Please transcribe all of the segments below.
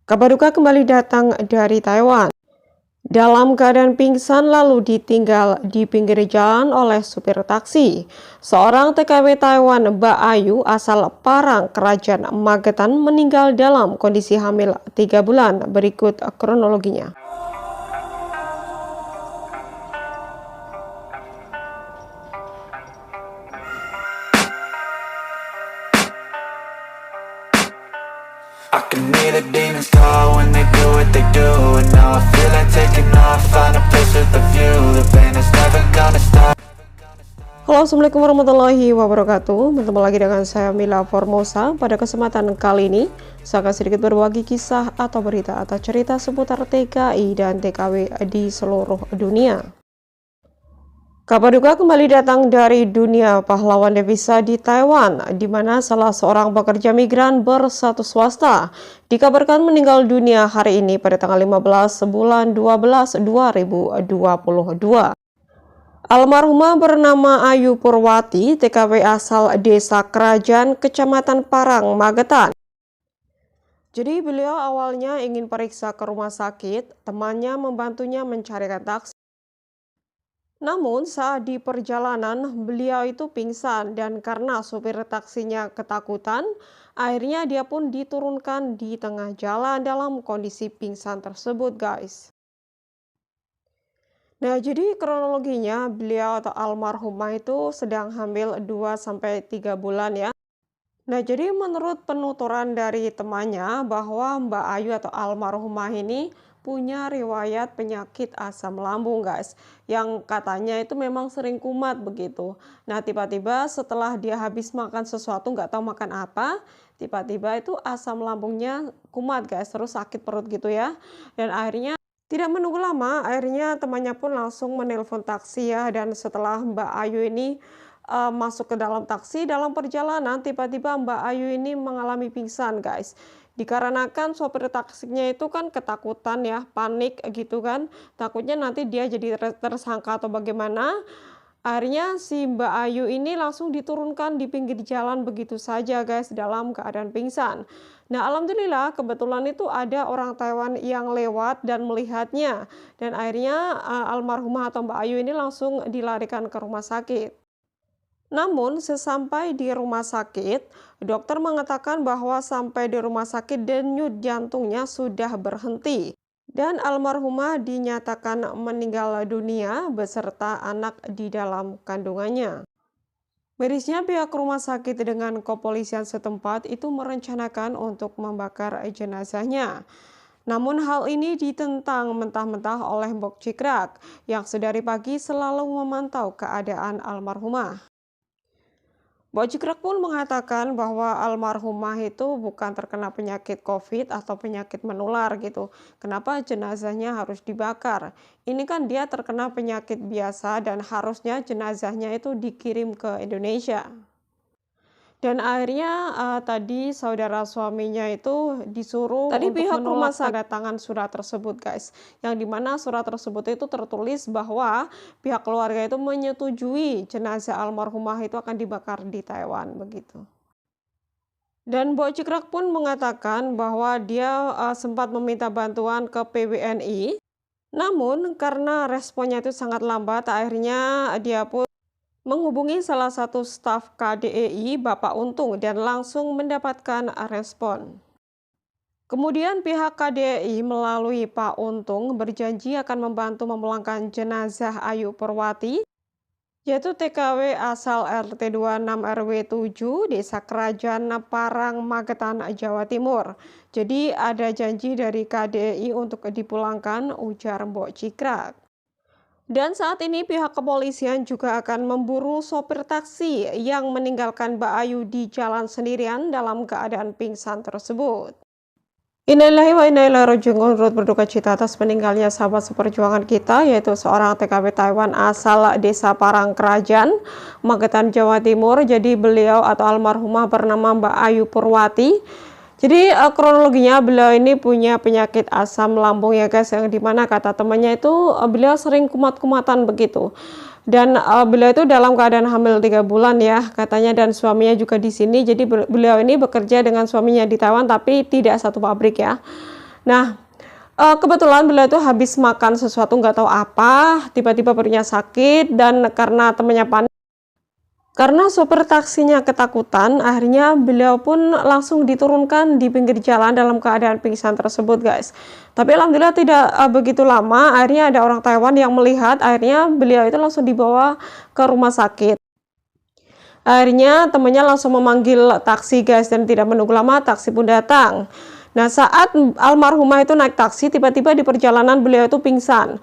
Kabar duka kembali datang dari Taiwan. Dalam keadaan pingsan lalu ditinggal di pinggir jalan oleh supir taksi. Seorang TKW Taiwan, Mbak Ayu, asal Parang, Kerajaan Magetan, meninggal dalam kondisi hamil 3 bulan. Berikut kronologinya. I can hear the demons call when they do what they do. And now I feel like taking off, find a place with a view. The pain is never gonna stop. Halo, assalamualaikum warahmatullahi wabarakatuh. Bertemu lagi dengan saya Mila Formosa. Pada kesempatan kali ini saya akan sedikit berbagi kisah atau berita atau cerita seputar TKI dan TKW di seluruh dunia. Kabar duka kembali datang dari dunia pahlawan devisa di Taiwan, di mana salah seorang pekerja migran berstatus swasta dikabarkan meninggal dunia hari ini pada tanggal 15 bulan 12 2022. Almarhumah bernama Ayu Purwati, TKW asal Desa Kerajaan, Kecamatan Parang, Magetan. Jadi beliau awalnya ingin periksa ke rumah sakit, temannya membantunya mencarikan taksi. Namun saat di perjalanan beliau itu pingsan dan karena supir taksinya ketakutan, akhirnya dia pun diturunkan di tengah jalan dalam kondisi pingsan tersebut, guys. Nah, jadi kronologinya beliau atau almarhumah itu sedang hamil 2-3 bulan ya. Nah, jadi menurut penuturan dari temannya bahwa Mbak Ayu atau almarhumah ini punya riwayat penyakit asam lambung, guys, yang katanya itu memang sering kumat begitu. Nah, tiba-tiba setelah dia habis makan sesuatu, nggak tahu makan apa, tiba-tiba itu asam lambungnya kumat, guys, terus sakit perut gitu ya. Dan akhirnya tidak menunggu lama, akhirnya temannya pun langsung menelpon taksi ya. Dan setelah Mbak Ayu ini masuk ke dalam taksi, dalam perjalanan tiba-tiba Mbak Ayu ini mengalami pingsan, guys. Dikarenakan sopir taksinya itu kan ketakutan ya, panik gitu kan, takutnya nanti dia jadi tersangka atau bagaimana. Akhirnya si Mbak Ayu ini langsung diturunkan di pinggir jalan begitu saja, guys, dalam keadaan pingsan. Nah, alhamdulillah kebetulan itu ada orang Taiwan yang lewat dan melihatnya, dan akhirnya almarhumah atau Mbak Ayu ini langsung dilarikan ke rumah sakit. Namun, sesampai di rumah sakit, dokter mengatakan bahwa sampai di rumah sakit denyut jantungnya sudah berhenti. Dan almarhumah dinyatakan meninggal dunia beserta anak di dalam kandungannya. Medisnya pihak rumah sakit dengan kepolisian setempat itu merencanakan untuk membakar jenazahnya. Namun hal ini ditentang mentah-mentah oleh Mbok Cikrak yang sedari pagi selalu memantau keadaan almarhumah. Mbok Cikrak pun mengatakan bahwa almarhumah itu bukan terkena penyakit COVID atau penyakit menular gitu. Kenapa jenazahnya harus dibakar? Ini kan dia terkena penyakit biasa dan harusnya jenazahnya itu dikirim ke Indonesia. Dan akhirnya tadi saudara suaminya itu disuruh untuk pihak rumah sakit tanda tangan surat tersebut, guys. Yang dimana surat tersebut itu tertulis bahwa pihak keluarga itu menyetujui jenazah almarhumah itu akan dibakar di Taiwan begitu. Dan Mbok Cikrak pun mengatakan bahwa dia sempat meminta bantuan ke PWNI. Namun karena responnya itu sangat lambat, akhirnya dia pun menghubungi salah satu staf KDEI, Bapak Untung, dan langsung mendapatkan respon. Kemudian pihak KDEI melalui Pak Untung berjanji akan membantu memulangkan jenazah Ayu Purwati, yaitu TKW asal RT 26 RW 7 Desa Kerajaan Parang, Magetan, Jawa Timur. Jadi ada janji dari KDEI untuk dipulangkan, ujar Mbok Cikrak. Dan saat ini pihak kepolisian juga akan memburu sopir taksi yang meninggalkan Mbak Ayu di jalan sendirian dalam keadaan pingsan tersebut. Innalillahi wa inna ilaihi raji'un. Turut berduka cita atas meninggalnya sahabat seperjuangan kita, yaitu seorang TKW Taiwan asal Desa Parang, Kerajaan Magetan, Jawa Timur. Jadi beliau atau almarhumah bernama Mbak Ayu Purwati. Jadi kronologinya beliau ini punya penyakit asam lambung ya, guys, yang dimana kata temannya itu beliau sering kumat-kumatan begitu. Dan beliau itu dalam keadaan hamil 3 bulan ya katanya, dan suaminya juga di sini. Jadi beliau ini bekerja dengan suaminya di Taiwan tapi tidak satu pabrik ya. Nah, kebetulan beliau itu habis makan sesuatu nggak tahu apa, tiba-tiba perutnya sakit dan karena temannya panik, karena sopir taksinya ketakutan, akhirnya beliau pun langsung diturunkan di pinggir jalan dalam keadaan pingsan tersebut, guys. Tapi alhamdulillah tidak begitu lama, akhirnya ada orang Taiwan yang melihat, akhirnya beliau itu langsung dibawa ke rumah sakit. Akhirnya temannya langsung memanggil taksi, guys, dan tidak menunggu lama taksi pun datang. Nah, saat almarhumah itu naik taksi, tiba-tiba di perjalanan beliau itu pingsan.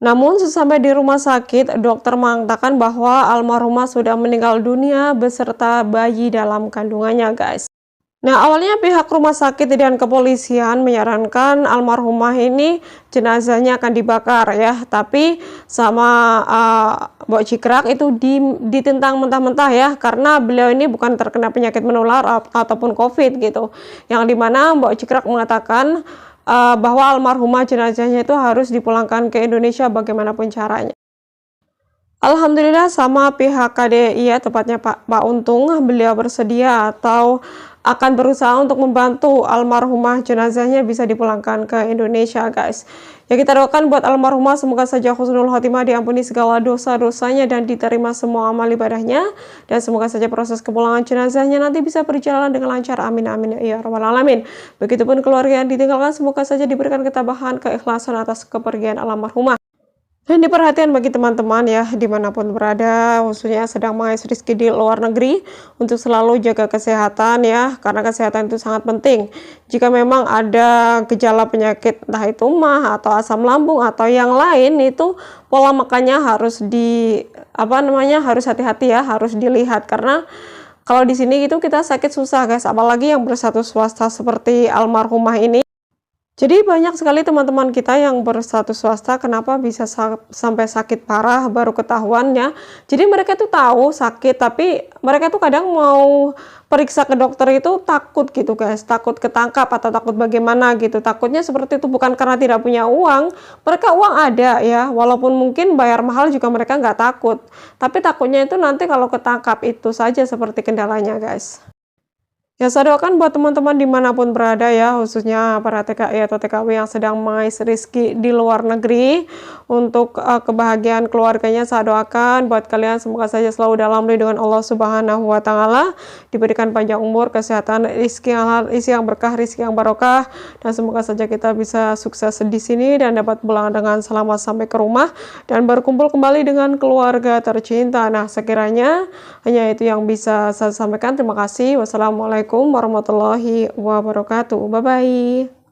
Namun sesampai di rumah sakit, dokter mengatakan bahwa almarhumah sudah meninggal dunia beserta bayi dalam kandungannya, guys. Nah, awalnya pihak rumah sakit dan kepolisian menyarankan almarhumah ini jenazahnya akan dibakar ya, tapi sama Mbok Cikrak itu ditentang mentah-mentah ya, karena beliau ini bukan terkena penyakit menular ataupun COVID gitu. Yang dimana Mbok Cikrak mengatakan bahwa almarhumah jenazahnya itu harus dipulangkan ke Indonesia bagaimanapun caranya. Alhamdulillah sama pihak KDI ya, tepatnya Pak Untung, beliau bersedia atau akan berusaha untuk membantu almarhumah jenazahnya bisa dipulangkan ke Indonesia, guys. Ya, kita doakan buat almarhumah semoga saja husnul khotimah, diampuni segala dosa-dosanya dan diterima semua amal ibadahnya, dan semoga saja proses kepulangan jenazahnya nanti bisa berjalan dengan lancar, amin amin ya rabbal alamin. Begitupun keluarga yang ditinggalkan, semoga saja diberikan ketabahan, keikhlasan atas kepergian almarhumah. Dan diperhatikan bagi teman-teman ya, dimanapun berada, khususnya sedang mengais rezeki di luar negeri, untuk selalu jaga kesehatan ya, karena kesehatan itu sangat penting. Jika memang ada gejala penyakit, entah itu mah atau asam lambung atau yang lain, itu pola makannya harus harus hati-hati ya, harus dilihat, karena kalau di sini itu kita sakit susah, guys, apalagi yang berstatus swasta seperti almarhumah ini. Jadi banyak sekali teman-teman kita yang berstatus swasta, kenapa bisa sampai sakit parah baru ketahuannya. Jadi mereka tuh tahu sakit, tapi mereka tuh kadang mau periksa ke dokter itu takut gitu, guys, takut ketangkap atau takut bagaimana gitu. Takutnya seperti itu, bukan karena tidak punya uang, mereka uang ada ya, walaupun mungkin bayar mahal juga mereka nggak takut. Tapi takutnya itu nanti kalau ketangkap, itu saja seperti kendalanya, guys. Ya, saya doakan buat teman-teman dimanapun berada ya, khususnya para TKI atau TKW yang sedang mengais rezeki di luar negeri, untuk kebahagiaan keluarganya saya doakan buat kalian semoga saja selalu dalam lindungan Allah Subhanahu wa Ta'ala, diberikan panjang umur, kesehatan, rezeki yang halal, isi yang berkah, rezeki yang barokah, dan semoga saja kita bisa sukses di sini dan dapat pulang dengan selamat sampai ke rumah dan berkumpul kembali dengan keluarga tercinta. Nah, sekiranya hanya itu yang bisa saya sampaikan. Terima kasih. Wassalamualaikum warahmatullahi wabarakatuh. Bye bye.